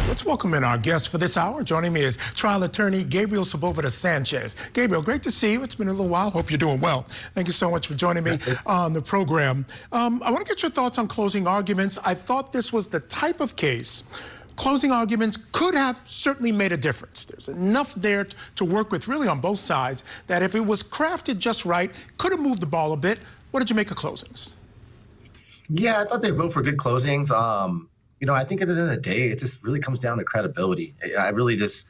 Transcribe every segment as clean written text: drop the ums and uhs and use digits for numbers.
Let's welcome in our guest for this hour. Joining me is trial attorney Gabriel Sapulpa Sanchez. Gabriel, great to see you. It's been a little while. Hope you're doing well. Thank you so much for joining me on the program. I want to get your thoughts on closing arguments. I thought this was the type of case closing arguments could have certainly made a difference. There's enough there to work with really on both sides that if it was crafted just right, could have moved the ball a bit. What did you make of closings? Yeah, I thought they both were good closings. You know, I think at the end of the day, it just really comes down to credibility. I really just,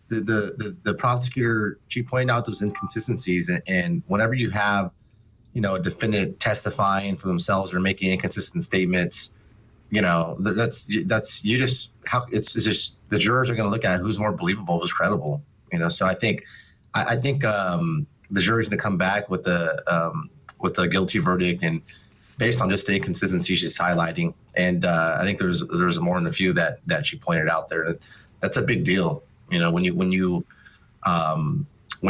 the prosecutor, she pointed out those inconsistencies. And whenever you have, you know, a defendant testifying for themselves or making inconsistent statements, you know, it's just the jurors are going to look at who's more believable, who's credible, you know. So I think the jury's going to come back with the guilty verdict, and based on just the inconsistencies she's highlighting. And I think there's more than a few that she pointed out there. That's a big deal, you know, when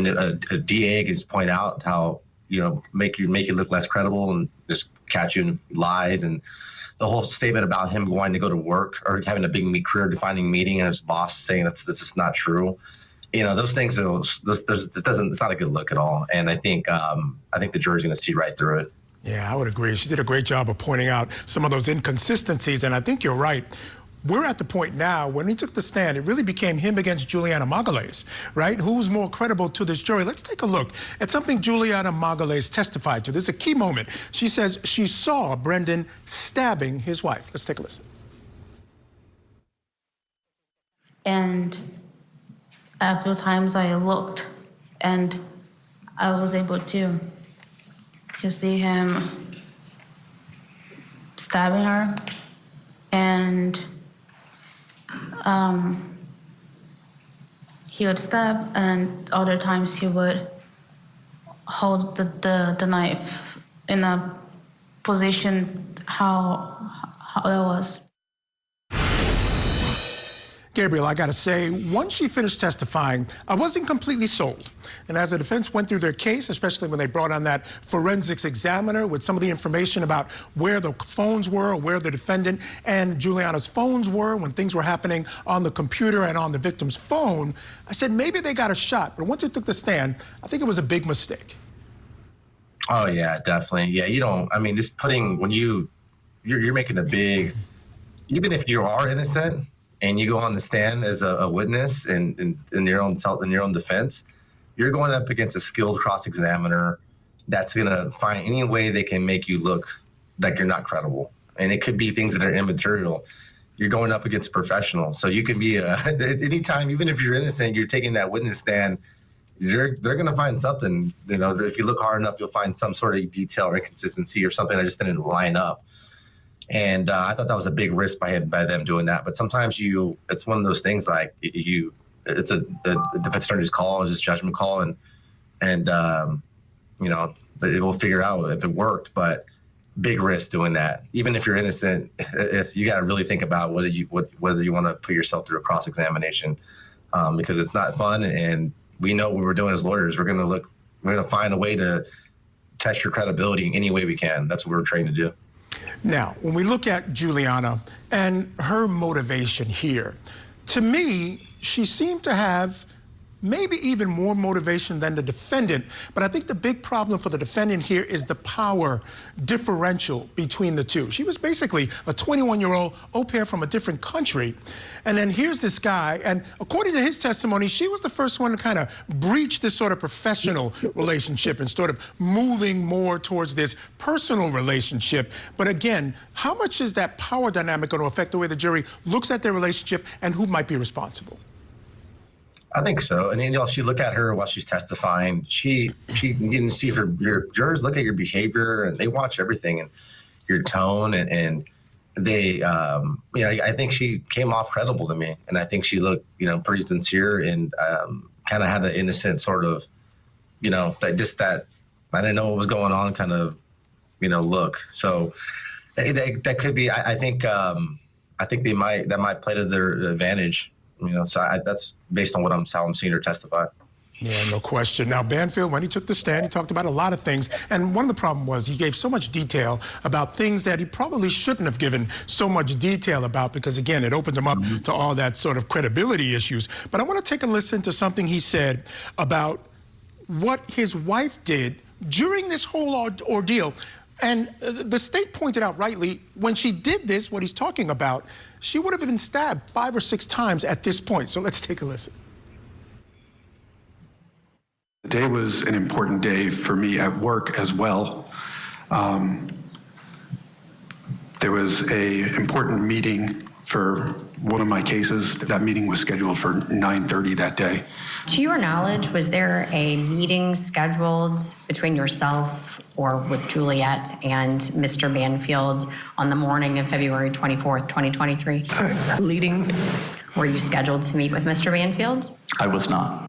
a DA gets point out how, you know, make you look less credible and just catch you in lies, and the whole statement about him wanting to go to work or having a big career-defining meeting and his boss saying this is not true. You know, those things it's not a good look at all. And I think the jury's going to see right through it. Yeah, I would agree. She did a great job of pointing out some of those inconsistencies, and I think you're right. We're at the point now when he took the stand, it really became him against Julianna Margulies, right? Who's more credible to this jury? Let's take a look at something Julianna Margulies testified to. This is a key moment. She says she saw Brendan stabbing his wife. Let's take a listen. And a few times I looked, and I was able to see him stabbing her, and he would stab, and other times he would hold the knife in a position how that was. Gabriel, I got to say, once she finished testifying, I wasn't completely sold. And as the defense went through their case, especially when they brought on that forensics examiner with some of the information about where the phones were, or where the defendant and Julianna's phones were when things were happening on the computer and on the victim's phone, I said maybe they got a shot. But once it took the stand, I think it was a big mistake. Oh, yeah, definitely. Yeah, you don't, I mean, just putting, when you're making a big, even if you are innocent, and you go on the stand as a witness in your own defense, you're going up against a skilled cross-examiner that's going to find any way they can make you look like you're not credible. And it could be things that are immaterial. You're going up against a professional. So you can be, anytime, even if you're innocent, you're taking that witness stand, they're going to find something. You know, if you look hard enough, you'll find some sort of detail or inconsistency or something that just didn't line up. And I thought that was a big risk by them doing that. But sometimes it's one of those things like it's the defense attorney's call, it's just judgment call, and you know, but it will figure out if it worked. But big risk doing that. Even if you're innocent, you got to really think about whether you want to put yourself through a cross examination, because it's not fun. And we know what we're doing as lawyers. We're going to find a way to test your credibility in any way we can. That's what we're trained to do. Now, when we look at Julianna and her motivation here, to me, she seemed to have maybe even more motivation than the defendant. But I think the big problem for the defendant here is the power differential between the two. She was basically a 21-year-old au pair from a different country. And then here's this guy, and according to his testimony, she was the first one to kind of breach this sort of professional relationship and sort of moving more towards this personal relationship. But again, how much is that power dynamic going to affect the way the jury looks at their relationship and who might be responsible? I think so. And, you know, if you look at her while she's testifying, you can see your jurors look at your behavior, and they watch everything, and your tone, and they, you know, I think she came off credible to me. And I think she looked, you know, pretty sincere, and kind of had an innocent sort of, you know, that I didn't know what was going on kind of, you know, look. So that could be, I think that might play to their advantage. You know, so that's based on how I'm seeing her testify. Yeah, no question. Now, Banfield, when he took the stand, he talked about a lot of things. And one of the problems was he gave so much detail about things that he probably shouldn't have given so much detail about because, again, it opened him up to all that sort of credibility issues. But I want to take a listen to something he said about what his wife did during this whole ordeal. And the state pointed out rightly, when she did this, what he's talking about, she would have been stabbed 5 or 6 times at this point. So let's take a listen. The day was an important day for me at work as well. There was an important meeting for one of my cases. That meeting was scheduled for 9:30 that day. To your knowledge, was there a meeting scheduled between yourself or with Juliet and Mr. Banfield on the morning of February 24th, 2023? Leading? Were you scheduled to meet with Mr. Banfield? I was not.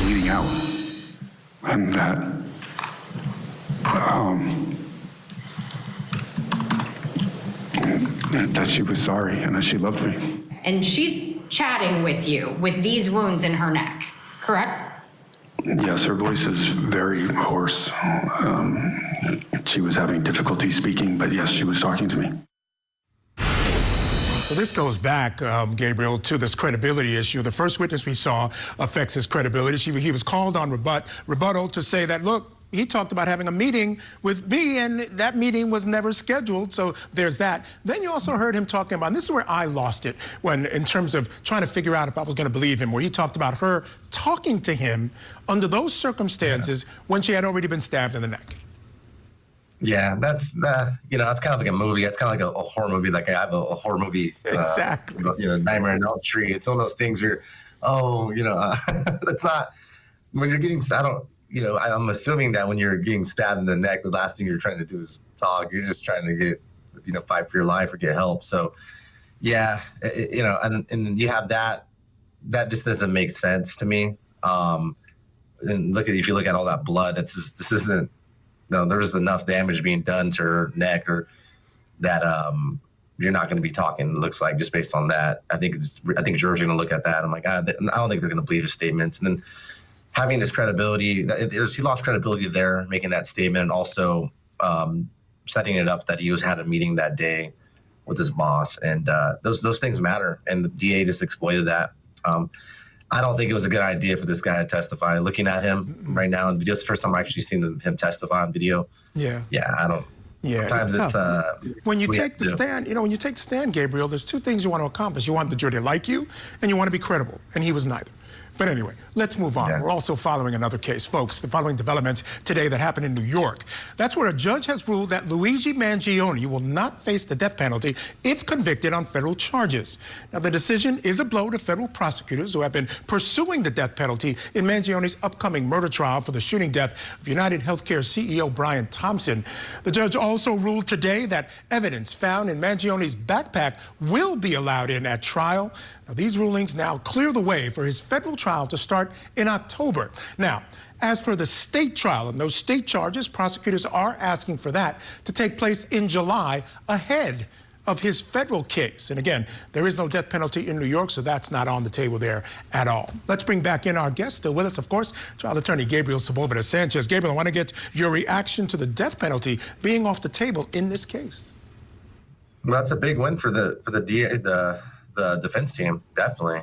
Leading out, and that she was sorry and that she loved me. And she's chatting with you with these wounds in her neck, correct? Yes, her voice is very hoarse. She was having difficulty speaking, but yes, she was talking to me. So this goes back, Gabriel, to this credibility issue. The first witness we saw affects his credibility. He was called on rebuttal to say that, look, he talked about having a meeting with me, and that meeting was never scheduled, so there's that. Then you also heard him talking about, and this is where I lost it, when in terms of trying to figure out if I was going to believe him, where he talked about her talking to him under those circumstances when she had already been stabbed in the neck. Yeah, that's that's kind of like a movie. It's kind of like a horror movie. Like I have a horror movie, exactly. Nightmare on Elm Street. It's one of those things where, that's not when you're getting. I'm assuming that when you're getting stabbed in the neck, the last thing you're trying to do is talk. You're just trying to get, fight for your life or get help. So, yeah, and you have that just doesn't make sense to me. And if you look at all that blood, this isn't. No, there's enough damage being done to her neck, or that you're not going to be talking. It looks like just based on that. I think George's going to look at that. I'm like, I don't think they're going to believe his statements. And then having this credibility, he lost credibility there, making that statement, and also setting it up that he had a meeting that day with his boss, and those things matter. And the DA just exploited that. I don't think it was a good idea for this guy to testify. Looking at him right now in video, it's the first time I've actually seen him testify on video. Yeah. Yeah, I don't. Yeah, sometimes it's tough. When you take the stand, when you take the stand, Gabriel, there's 2 things you want to accomplish. You want the jury to like you, and you want to be credible, and he was neither. But anyway, let's move on. Yeah. We're also following another case. Folks, the following developments today that happened in New York. That's where a judge has ruled that Luigi Mangione will not face the death penalty if convicted on federal charges. Now, the decision is a blow to federal prosecutors who have been pursuing the death penalty in Mangione's upcoming murder trial for the shooting death of United Healthcare CEO Brian Thompson. The judge also ruled today that evidence found in Mangione's backpack will be allowed in at trial. Now, these rulings now clear the way for his federal trial to start in October. Now, as for the state trial and those state charges, prosecutors are asking for that to take place in July ahead of his federal case. And again, there is no death penalty in New York, so that's not on the table there at all. Let's bring back in our guest, still with us, of course, trial attorney Gabriel Sapulpa Sanchez. Gabriel, I want to get your reaction to the death penalty being off the table in this case. Well, that's a big win for the DA, the defense team, definitely.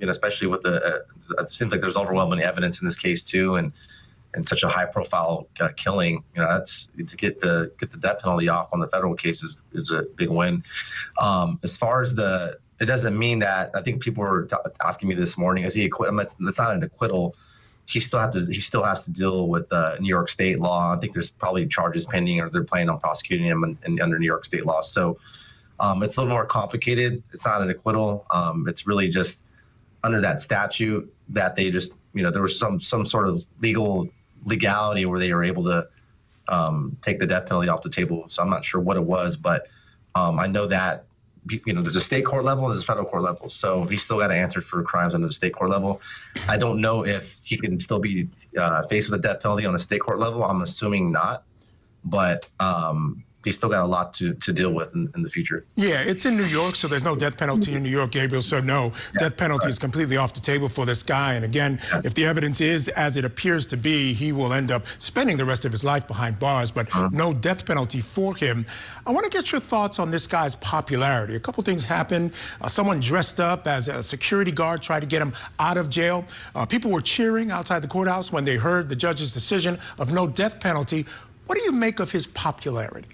Especially with it seems like there's overwhelming evidence in this case too, and such a high-profile killing. That's to get the death penalty off on the federal case is a big win. As far as it doesn't mean that. I think people were asking me this morning, is he acquitted? That's not an acquittal. He still has to deal with New York state law. I think there's probably charges pending, or they're planning on prosecuting him under New York state law. So it's a little more complicated. It's not an acquittal. It's really just under that statute that they just, there was some sort of legality where they were able to take the death penalty off the table. So I'm not sure what it was, but I know that, there's a state court level and there's a federal court level. So he's still got to answer for crimes under the state court level. I don't know if he can still be faced with a death penalty on a state court level. I'm assuming not, but he's still got a lot to deal with in the future. Yeah, it's in New York, so there's no death penalty in New York, Gabriel. So no, death penalty is completely off the table for this guy. And again, if the evidence is as it appears to be, he will end up spending the rest of his life behind bars, but no death penalty for him. I want to get your thoughts on this guy's popularity. A couple things happened. Someone dressed up as a security guard tried to get him out of jail. People were cheering outside the courthouse when they heard the judge's decision of no death penalty. What do you make of his popularity?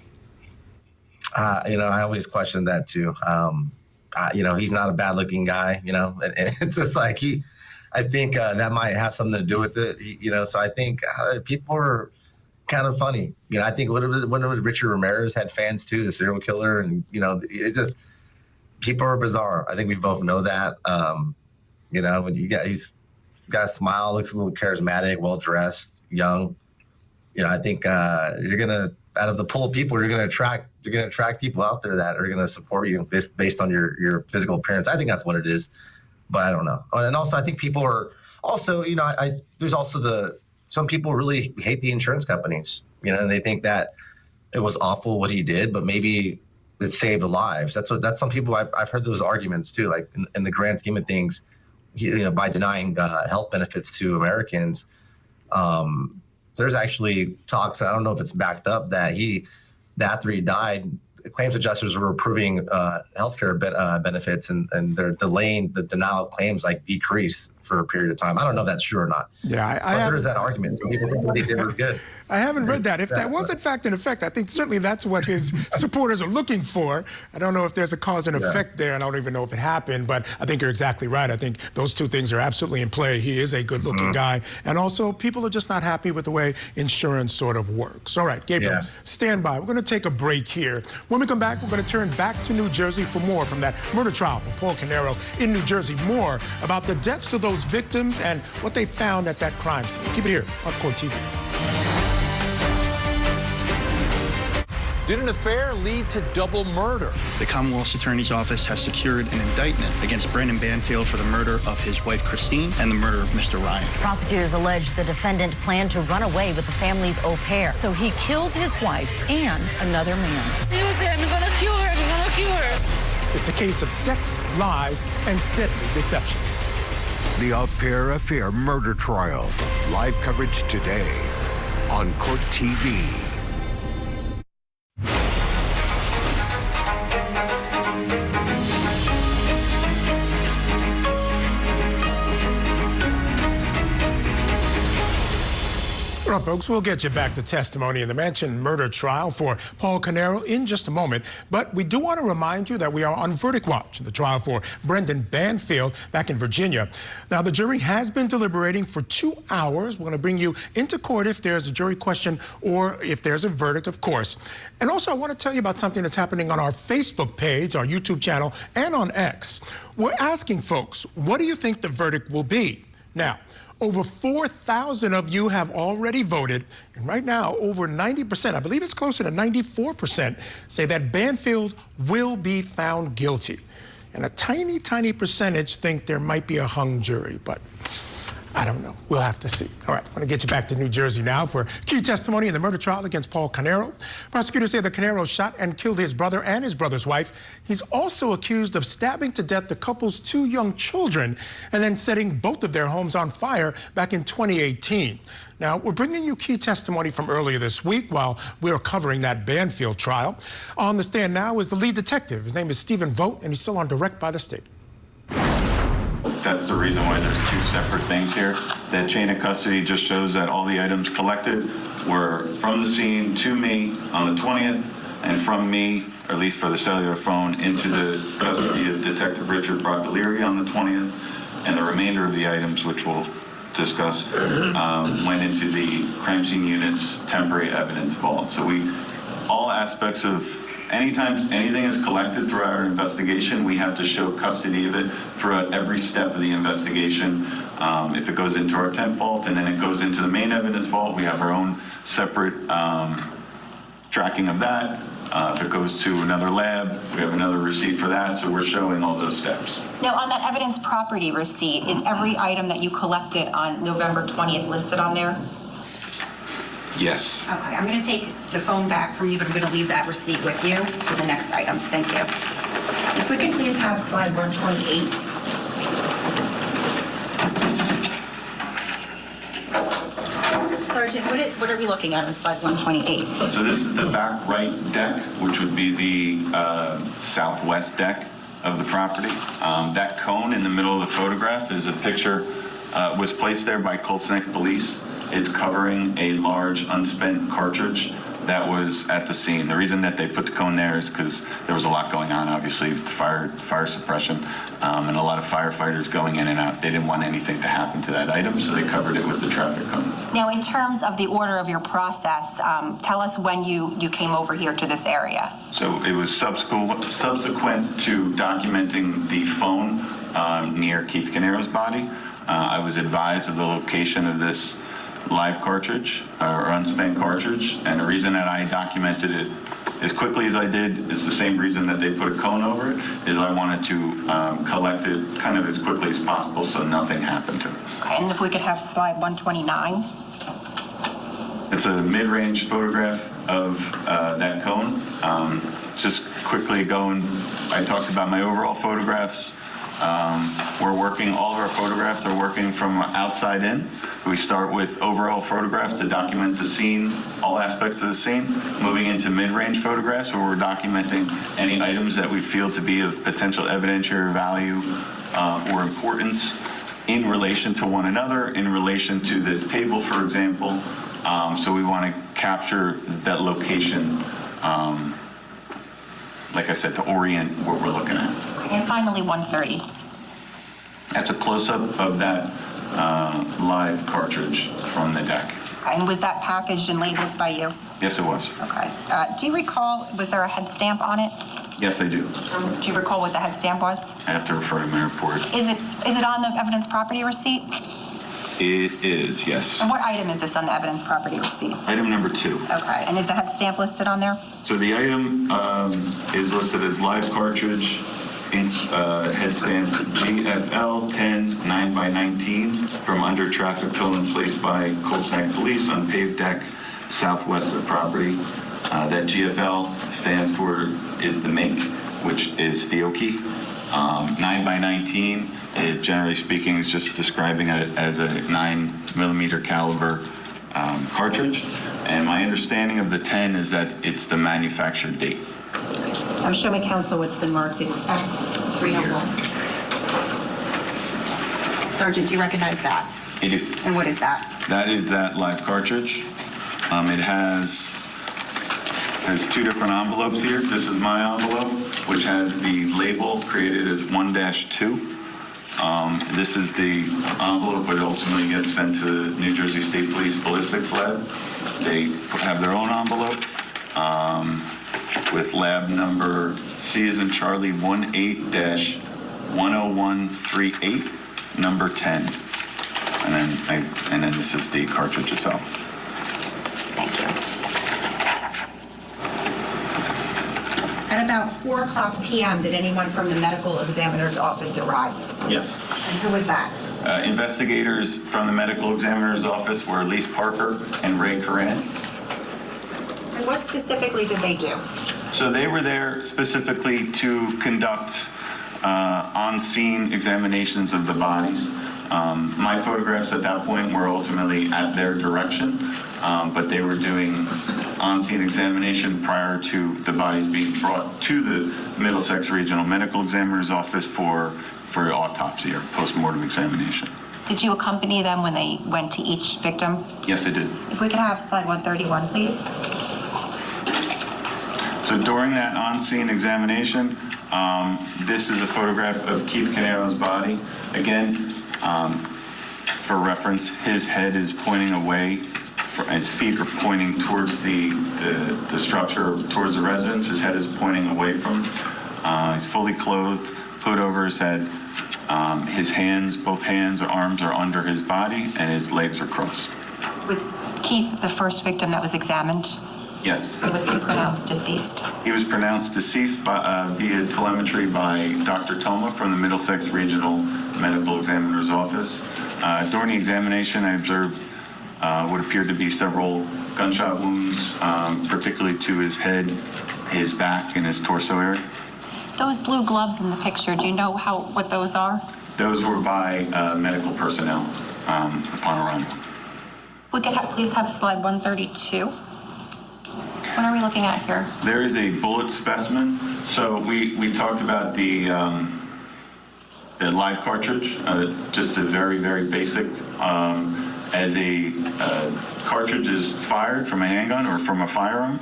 You know, I always question that too. You know, he's not a bad-looking guy. You know, and it's just like I think that might have something to do with it. You know, so I think people are kind of funny. You know, I think when Richard Ramirez had fans too, the serial killer, and you know, it's just people are bizarre. I think we both know that. You know, when he's got a smile, looks a little charismatic, well dressed, young. You know, I think you're gonna, out of the pool of people, you're gonna attract people out there that are gonna support you based on your physical appearance. I think that's what it is, but I don't know. And also, I think people are also, you know, there's also some people really hate the insurance companies, you know, and they think that it was awful what he did, but maybe it saved lives. That's some people I've heard those arguments too. Like in the grand scheme of things, you know, by denying health benefits to Americans. There's actually talks, and I don't know if it's backed up, that after he died, claims adjusters were approving healthcare benefits, and they're delaying the denial of claims, like decrease for a period of time. I don't know if that's true or not. Yeah, there's that argument. Some people think what he did was good. I haven't read that. If that was in fact an effect, I think certainly that's what his supporters are looking for. I don't know if there's a cause and effect there, and I don't even know if it happened, but I think you're exactly right. I think those two things are absolutely in play. He is a good-looking guy, and also people are just not happy with the way insurance sort of works. All right, Gabriel, stand by. We're going to take a break here. When we come back, we're going to turn back to New Jersey for more from that murder trial for Paul Caneiro in New Jersey. More about the deaths of those victims and what they found at that crime scene. Keep it here on CourtTV. Did an affair lead to double murder? The Commonwealth's Attorney's Office has secured an indictment against Brendan Balfield for the murder of his wife, Christine, and the murder of Mr. Ryan. Prosecutors allege the defendant planned to run away with the family's au pair. So he killed his wife and another man. He was there, I'm gonna kill her, I'm gonna kill her. It's a case of sex, lies, and deadly deception. The Au Pair Affair murder trial. Live coverage today on CourtTV. All right, folks, we'll get you back to testimony in the mentioned murder trial for Paul Caneiro in just a moment. But we do want to remind you that we are on verdict watch in the trial for Brendan Banfield back in Virginia. Now, the jury has been deliberating for 2 hours. We're going to bring you into court if there's a jury question or if there's a verdict, of course. And also, I want to tell you about something that's happening on our Facebook page, our YouTube channel, and on X. We're asking folks, what do you think the verdict will be? Now, over 4,000 of you have already voted, and right now, over 90%, I believe it's closer to 94%, say that Banfield will be found guilty. And a tiny, tiny percentage think there might be a hung jury, but I don't know. We'll have to see. All right, I want to get you back to New Jersey now for key testimony in the murder trial against Paul Caneiro. Prosecutors say that Caneiro shot and killed his brother and his brother's wife. He's also accused of stabbing to death the couple's 2 young children and then setting both of their homes on fire back in 2018. Now, we're bringing you key testimony from earlier this week while we're covering that Banfield trial. On the stand now is the lead detective. His name is Stephen Vogt, and he's still on direct by the state. That's the reason why there's 2 separate things here. That chain of custody just shows that all the items collected were from the scene to me on the 20th, and from me, or at least for the cellular phone, into the custody of Detective Richard Brocolieri on the 20th, and the remainder of the items, which we'll discuss, went into the crime scene unit's temporary evidence vault. So all aspects of anytime anything is collected throughout our investigation, we have to show custody of it throughout every step of the investigation. If it goes into our temp vault and then it goes into the main evidence vault, we have our own separate tracking of that. If it goes to another lab, we have another receipt for that, so we're showing all those steps. Now, on that evidence property receipt, is every item that you collected on November 20th listed on there? Yes. Okay, I'm going to take the phone back from you, but I'm going to leave that receipt with you for the next items. Thank you. If we could please have slide 128. Sergeant, what are we looking at on slide 128? So this is the back right deck, which would be the southwest deck of the property. That cone in the middle of the photograph is a picture, was placed there by Colts Neck Police. It's covering a large unspent cartridge that was at the scene. The reason that they put the cone there is because there was a lot going on, obviously, with the fire suppression, and a lot of firefighters going in and out. They didn't want anything to happen to that item, so they covered it with the traffic cone. Now, in terms of the order of your process, tell us when you came over here to this area. So it was subsequent to documenting the phone near Keith Caneiro's body. I was advised of the location of this live cartridge or unspent cartridge, and the reason that I documented it as quickly as I did is the same reason that they put a cone over it, is I wanted to collect it kind of as quickly as possible so nothing happened to it. Okay, and if we could have slide 129. It's a mid-range photograph of that cone. Just quickly going, I talked about my overall photographs. All of our photographs are working from outside in. We start with overall photographs to document the scene, all aspects of the scene, moving into mid-range photographs where we're documenting any items that we feel to be of potential evidentiary value or importance in relation to one another, in relation to this table, for example. So we want to capture that location, like I said, to orient what we're looking at. And finally, 130. That's a close-up of that live cartridge from the deck. And was that packaged and labeled by you? Yes, it was. Okay. Do you recall, was there a head stamp on it? Yes, I do. Do you recall what the head stamp was? I have to refer to my report. Is it on the evidence property receipt? It is, yes. And what item is this on the evidence property receipt? Item number 2. Okay. And is the head stamp listed on there? So the item is listed as live cartridge, head stamp GFL 10 9x19 from under traffic cone and placed by Colts Neck Police on paved deck southwest of the property. That GFL stands for is the make, which is Fiocchi. 9x19, it generally speaking is just describing it as a 9mm caliber cartridge. And my understanding of the 10 is that it's the manufacture date. Show me, counsel, what's been marked. It's X301. Sergeant, do you recognize that? I do. And what is that? That is that live cartridge. It has 2 different envelopes here. This is my envelope, which has the label created as 1-2. This is the envelope that ultimately gets sent to New Jersey State Police Ballistics Lab. They have their own envelope with lab number C as in Charlie 18-10138, number 10. And then this is the cartridge itself. Thank you. At about 4:00 p.m., did anyone from the medical examiner's office arrive? Yes. And who was that? Investigators from the medical examiner's office were Elise Parker and Ray Coran. And what specifically did they do? So they were there specifically to conduct on-scene examinations of the bodies. My photographs at that point were ultimately at their direction, but they were doing on-scene examination prior to the bodies being brought to the Middlesex Regional Medical Examiner's office for autopsy or post-mortem examination. Did you accompany them when they went to each victim? Yes, I did. If we could have slide 131, please. So during that on-scene examination, this is a photograph of Keith Caneiro's body. Again, for reference, his head is pointing away, his feet are pointing towards the structure, towards the residence. His head is pointing away from it. He's fully clothed, hood over his head. His hands, both hands or arms are under his body, and his legs are crossed. Was Keith the first victim that was examined? Yes. Was he pronounced deceased? He was pronounced deceased via telemetry by Dr. Toma from the Middlesex Regional Medical Examiner's Office. During the examination, I observed what appeared to be several gunshot wounds, particularly to his head, his back, and his torso area. Those blue gloves in the picture, do you know what those are? Those were by medical personnel upon arrival. We could please have slide 132. What are we looking at here? There is a bullet specimen. So we talked about the live cartridge, just a very, very basic. As a cartridge is fired from a handgun or from a firearm,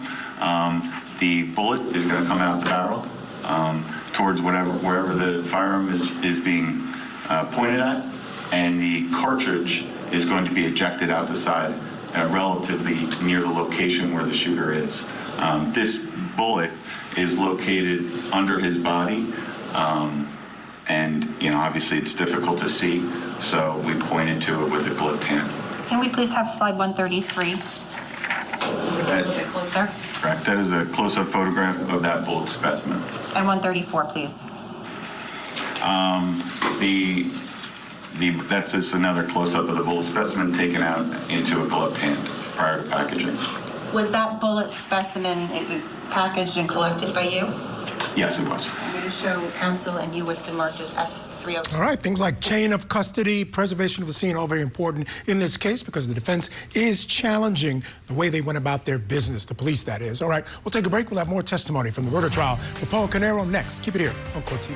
the bullet is going to come out the barrel towards wherever the firearm is being pointed at, and the cartridge is going to be ejected out the side, relatively near the location where the shooter is. This bullet is located under his body, and obviously it's difficult to see, so we pointed to it with a gloved hand. Can we please have slide 133? A little bit closer. Correct. That is a close-up photograph of that bullet specimen. And 134, please. That's just another close-up of the bullet specimen taken out into a gloved hand prior to packaging. Was that bullet specimen, it was packaged and collected by you? Yes, it was. I'm going to show counsel and you what's been marked as S302. All right, things like chain of custody, preservation of the scene, all very important in this case because the defense is challenging the way they went about their business, the police, that is. All right, we'll take a break. We'll have more testimony from the murder trial with Paul Caneiro next. Keep it here on CourtTV.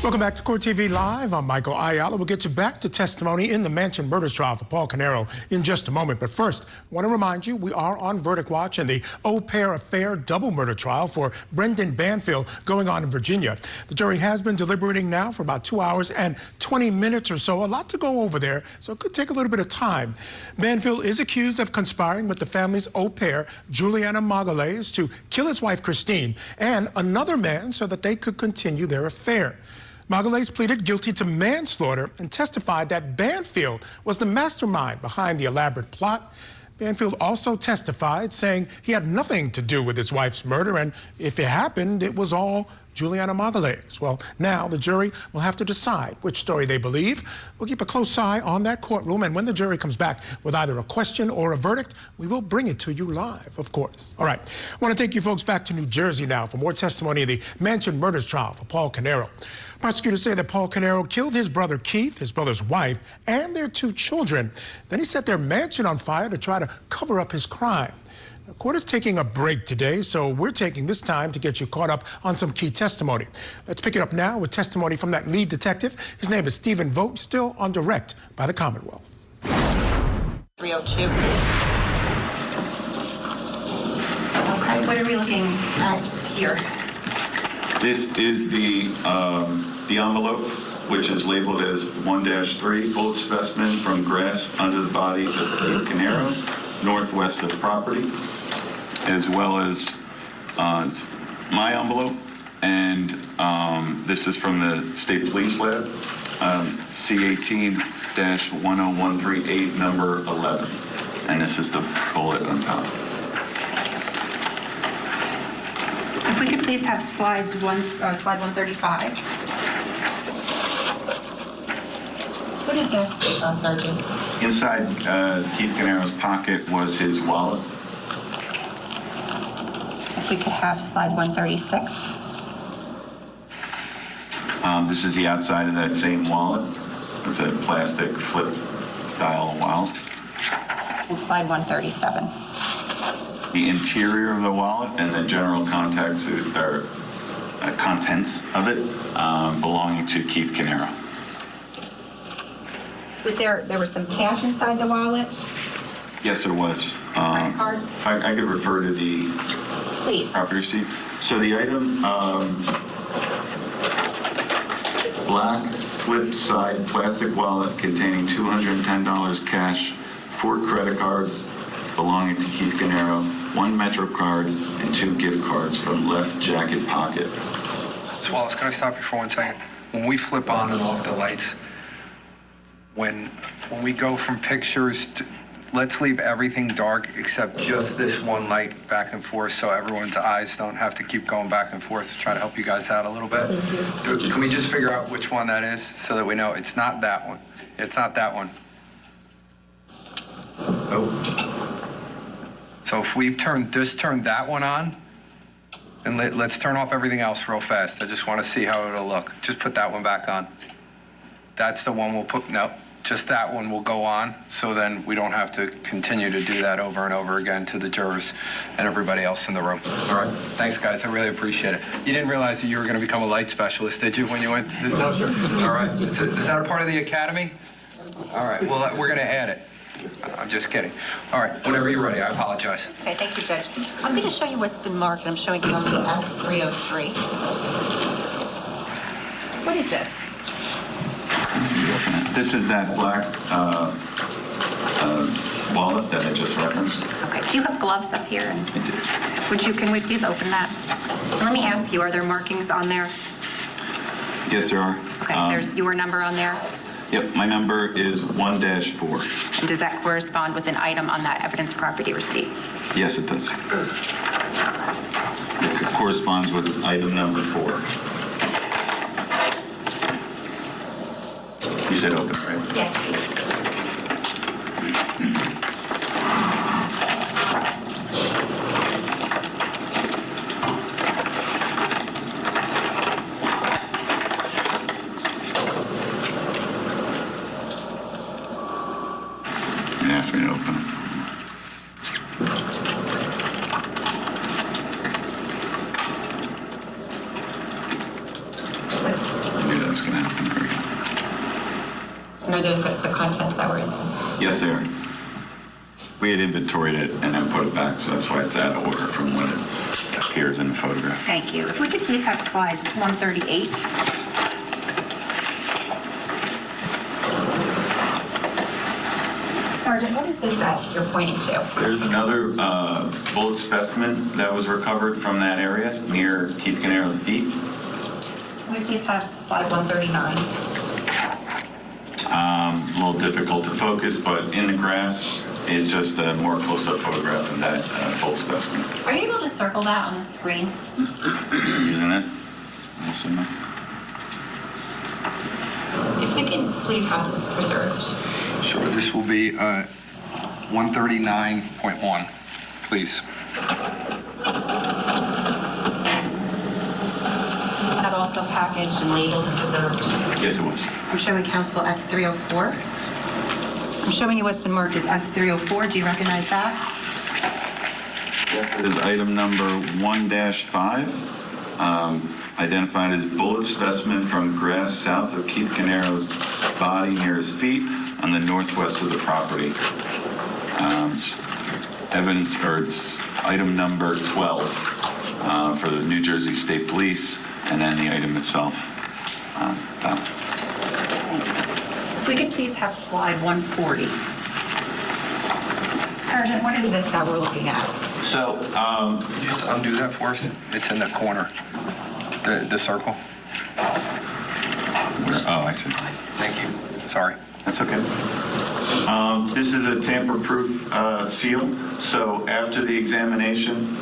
Welcome back to Court TV Live. I'm Michael Ayala. We'll get you back to testimony in the Mansion murders trial for Paul Caneiro in just a moment. But first, I want to remind you we are on verdict watch in the au pair affair double murder trial for Brendan Balfield going on in Virginia. The jury has been deliberating now for about 2 hours and 20 minutes or so. A lot to go over there, so it could take a little bit of time. Balfield is accused of conspiring with the family's au pair, Julianna Margulies, to kill his wife, Christine, and another man so that they could continue their affair. Margulies pleaded guilty to manslaughter and testified that Banfield was the mastermind behind the elaborate plot. Banfield also testified, saying he had nothing to do with his wife's murder, and if it happened, it was all Julianna Margulies. Well, now the jury will have to decide which story they believe. We'll keep a close eye on that courtroom, and when the jury comes back with either a question or a verdict, we will bring it to you live, of course. All right, I want to take you folks back to New Jersey now for more testimony in the Mansion murders trial for Paul Caneiro. Prosecutors say that Paul Caneiro killed his brother Keith, his brother's wife, and their 2 children. Then he set their mansion on fire to try to cover up his crime. The court is taking a break today, so we're taking this time to get you caught up on some key testimony. Let's pick it up now with testimony from that lead detective. His name is Stephen Vogt, still on direct by the Commonwealth. 302. Okay, what are we looking at here? This is the envelope, which is labeled as 1-3, bullet specimen from grass under the body of Keith Caneiro, northwest of property, as well as my envelope, and this is from the State Police Lab, C18-10138, number 11, and this is the bullet on top. If we could please have slide 135. What is this, Sergeant? Inside Keith Caneiro's pocket was his wallet. If we could have slide 136. This is the outside of that same wallet. It's a plastic flip-style wallet. And slide 137. The interior of the wallet and the general contents of it belonging to Keith Caneiro. Was there was some cash inside the wallet? Yes, there was. Credit cards? I could refer to the Please. property receipt. So the item, black flip side plastic wallet containing $210 cash, 4 credit cards belonging to Keith Caneiro, 1 Metro card, and 2 gift cards from left jacket pocket. So Wallace, can I stop you for 1 second? When we flip on and off the lights, when we go from pictures let's leave everything dark except just this one light back and forth so everyone's eyes don't have to keep going back and forth to try to help you guys out a little bit. Can we just figure out which one that is so that we know it's not that one? It's not that one. Oh. So if we've just turned that one on, and let's turn off everything else real fast. I just want to see how it'll look. Just put that one back on. That's the one we'll put, no. Just that one will go on, so then we don't have to continue to do that over and over again to the jurors and everybody else in the room. All right. Thanks, guys. I really appreciate it. You didn't realize that you were going to become a light specialist, did you, when you went to this? No, sir. All right. Is that a part of the academy? All right. Well, we're going to add it. I'm just kidding. All right. Whenever you're ready, I apologize. Okay, thank you, Judge. I'm going to show you what's been marked. I'm showing you on the S303. What is this? This is that black wallet that I just referenced. Okay, do you have gloves up here? I do. Can we please open that? And let me ask you, are there markings on there? Yes, there are. Okay, there's your number on there? Yep, my number is 1-4. And does that correspond with an item on that evidence property receipt? Yes, it does. It corresponds with item number 4. You said open, right? Yes, please. You asked me to open it. I knew that was going to happen. And are those the contents that were in there? Yes, they are. We had inventoried it and then put it back, so that's why it's out of order from when it appears in the photograph. Thank you. If we could please have slide 138. Sergeant, what is this that you're pointing to? There's another bullet specimen that was recovered from that area near Keith Caneiro's feet. Can we please have slide 139? A little difficult to focus, but in the grass is just a more close-up photograph of that bullet specimen. Are you able to circle that on the screen? Using it? Also, no. If we can please have this preserved. Sure, this will be 139.1, please. That also packaged and labeled and preserved. Yes, it was. I'm showing counsel S304. I'm showing you what's been marked as S304. Do you recognize that? That is item number 1-5, identified as bullet specimen from grass south of Keith Caneiro's body near his feet on the northwest of the property. Evidence, or it's item number 12 for the New Jersey State Police, and then the item itself. If we could please have slide 140. Sergeant, what is this that we're looking at? So, Just undo that for us. It's in the corner, the circle. oh, I see. Thank you. Sorry. That's okay. This is a tamper-proof seal. So after the examination,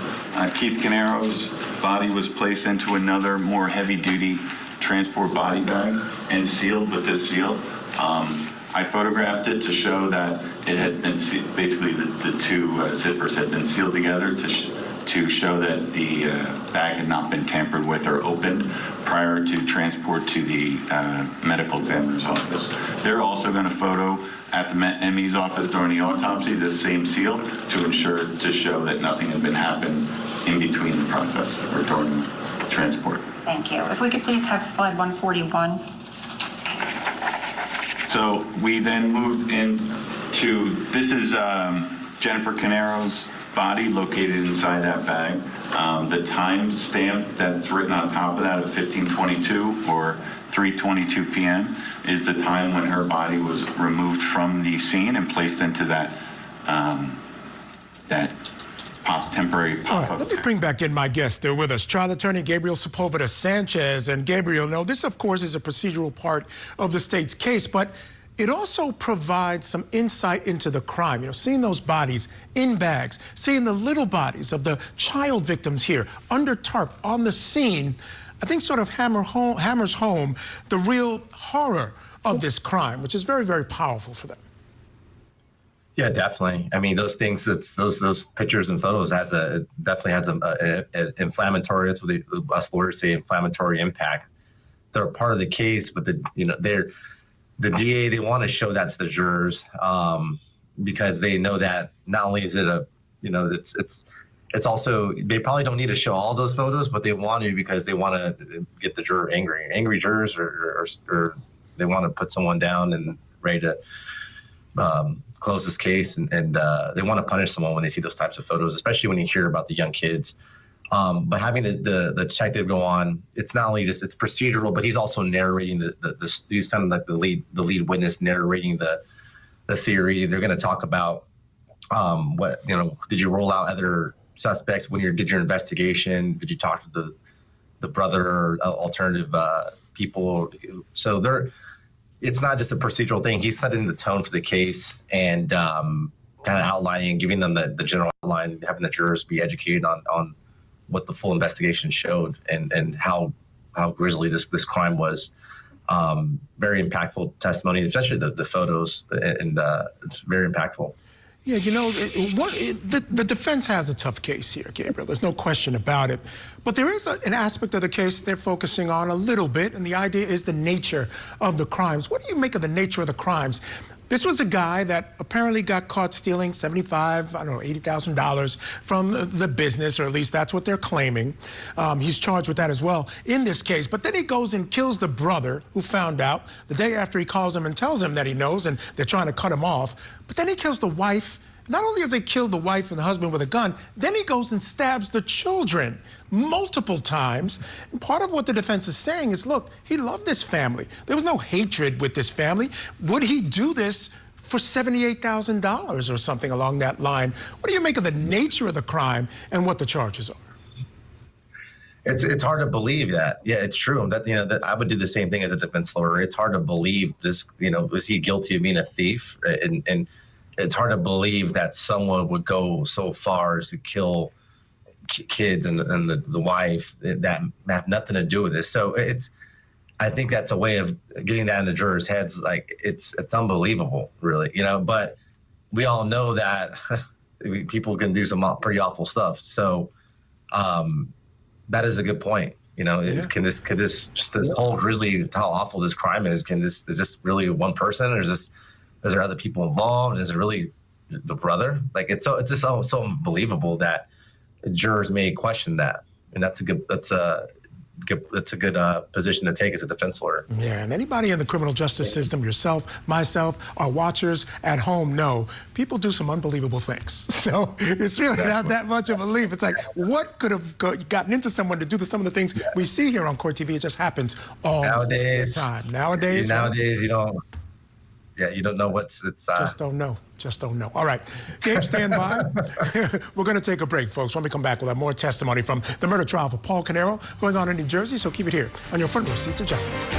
Keith Caneiro's body was placed into another more heavy-duty transport body bag and sealed with this seal. I photographed it to show that it had been basically the two zippers had been sealed together to show that the bag had not been tampered with or opened prior to transport to the medical examiner's office. They're also going to photo at the ME's office during the autopsy this same seal to show that nothing had been happened in between the process or during the transport. Thank you. If we could please have slide 141. So we then moved into, this is Jennifer Caneiro's body located inside that bag. The time stamp that's written on top of that of 15:22 or 3:22 p.m. is the time when her body was removed from the scene and placed into that temporary pop-up. All right, let me bring back in my guest there with us, trial attorney Gabriel Sapulpa Sanchez. And Gabriel, no, this of course is a procedural part of the state's case, but it also provides some insight into the crime. You know, seeing those bodies in bags, seeing the little bodies of the child victims here under tarp on the scene, I think sort of hammers home the real horror of this crime, which is very, very powerful for them. Yeah, definitely. I mean, those things, those pictures and photos definitely has an inflammatory. That's what us lawyers say, inflammatory impact. They're part of the case, but the DA, they want to show that to the jurors because they know that not only is it it's also, they probably don't need to show all those photos, but they want to because they want to get the juror angry. Angry jurors or they want to put someone down and ready to close this case, and they want to punish someone when they see those types of photos, especially when you hear about the young kids. But having the detective go on, it's not only just it's procedural, but he's also narrating he's kind of like the lead witness narrating the theory. They're going to talk about did you roll out other suspects when you did your investigation? Did you talk to the brother or alternative people? So it's not just a procedural thing. He's setting the tone for the case and kind of outlining, giving them the general outline, having the jurors be educated on what the full investigation showed and how grisly this crime was. Very impactful testimony, especially the photos, and it's very impactful. Yeah, you know, the defense has a tough case here, Gabriel. There's no question about it. But there is an aspect of the case they're focusing on a little bit, and the idea is the nature of the crimes. What do you make of the nature of the crimes? This was a guy that apparently got caught stealing $80,000 from the business, or at least that's what they're claiming. He's charged with that as well in this case. But then he goes and kills the brother who found out the day after he calls him and tells him that he knows, and they're trying to cut him off. But then he kills the wife. Not only has he killed the wife and the husband with a gun, then he goes and stabs the children multiple times. And part of what the defense is saying is, look, he loved this family. There was no hatred with this family. Would he do this for $78,000 or something along that line? What do you make of the nature of the crime and what the charges are? It's hard to believe that. Yeah, it's true. That I would do the same thing as a defense lawyer. It's hard to believe this. Was he guilty of being a thief? And it's hard to believe that someone would go so far as to kill kids and the wife that have nothing to do with this. So I think that's a way of getting that in the jurors' heads. Like it's unbelievable, really, But we all know that people can do some pretty awful stuff. So that is a good point. Can this whole grisly, how awful this crime is? Is this really one person, or is there other people involved? Is it really the brother? Like it's just so unbelievable that jurors may question that, and that's a good position to take as a defense lawyer. Yeah, and anybody in the criminal justice system, yourself, myself, our watchers at home know people do some unbelievable things. So it's really not that much of a leap. It's like, what could have gotten into someone to do some of the things we see here on CourtTV? It just happens all the time. Nowadays, you don't. Yeah, you don't know Just don't know. Just don't know. All right, Gabe, stand by. We're going to take a break, folks. When we come back, we'll have more testimony from the murder trial for Paul Caneiro going on in New Jersey, so keep it here on your front row seat to justice.